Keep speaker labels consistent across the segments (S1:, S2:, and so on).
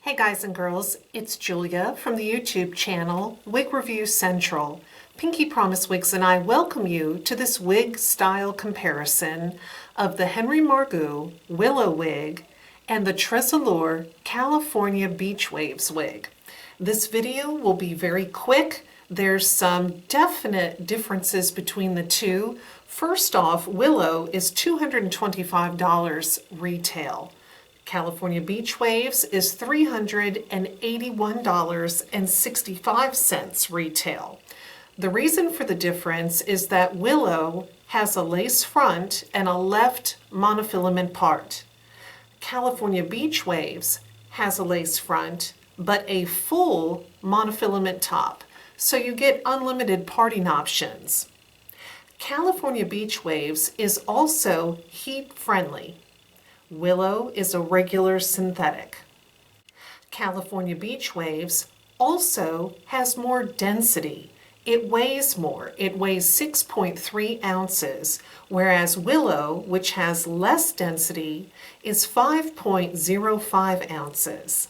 S1: Hey guys and girls, it's Julia from the YouTube channel Wig Review Central. Pinkee Promise Wigs and I welcome you to this wig style comparison of the Henry Maru Willow wig and the TressAllure California Beach Waves wig. This video will be very quick. There's some definite differences between the two. First off, Willow is $225 retail. California Beach Waves is $381.65 retail. The reason for the difference is that Willow has a lace front and a left monofilament part. California Beach Waves has a lace front but a full monofilament top, so you get unlimited parting options. California Beach Waves is also heat friendly. Willow is a regular synthetic. California Beach Waves also has more density. It weighs more. It weighs 6.3 ounces, whereas Willow, which has less density, is 5.05 ounces.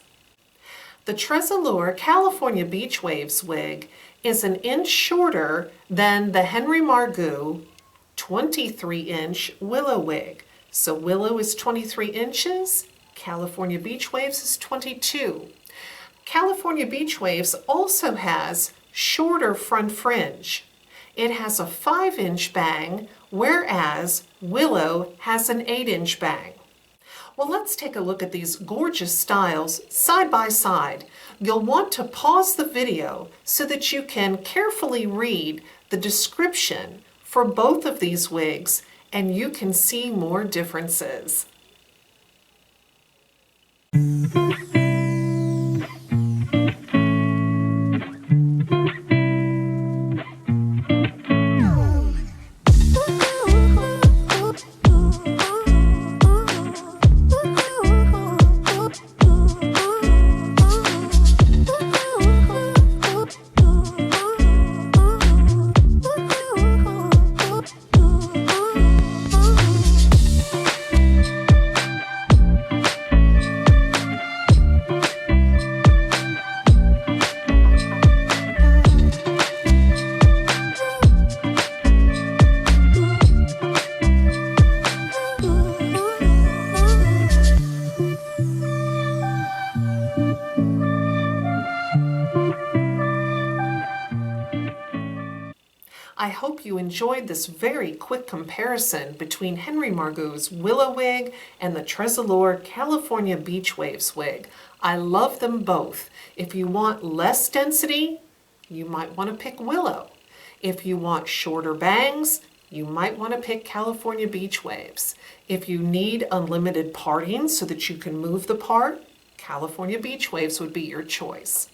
S1: The TressAllure California Beach Waves wig is an inch shorter than the Henry Maru 23-inch Willow wig. So Willow is 23 inches, California Beach Waves is 22. California Beach Waves also has shorter front fringe. It has a 5-inch bang, whereas Willow has an 8-inch bang. Well, let's take a look at these gorgeous styles side by side. You'll want to pause the video so that you can carefully read the description for both of these wigs and you can see more differences. I hope you enjoyed this very quick comparison between Henry Maru's Willow wig and the TressAllure California Beach Waves wig. I love them both. If you want less density, you might want to pick Willow. If you want shorter bangs, you might want to pick California Beach Waves. If you need unlimited parting so that you can move the part, California Beach Waves would be your choice.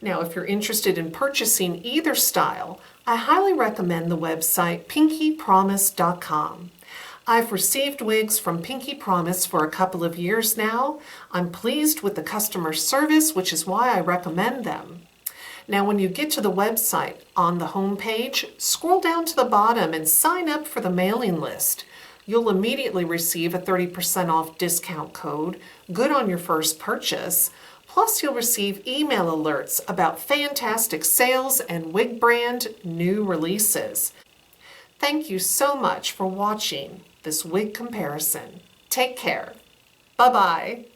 S1: Now, if you're interested in purchasing either style, I highly recommend the website PinkeePromise.com. I've received wigs from Pinkee Promise for a couple of years now. I'm pleased with the customer service, which is why I recommend them. Now, when you get to the website, on the home page, scroll down to the bottom and sign up for the mailing list. You'll immediately receive a 30% off discount code, good on your first purchase. Plus, you'll receive email alerts about fantastic sales and wig brand new releases. Thank you so much for watching this wig comparison. Take care. Bye-bye.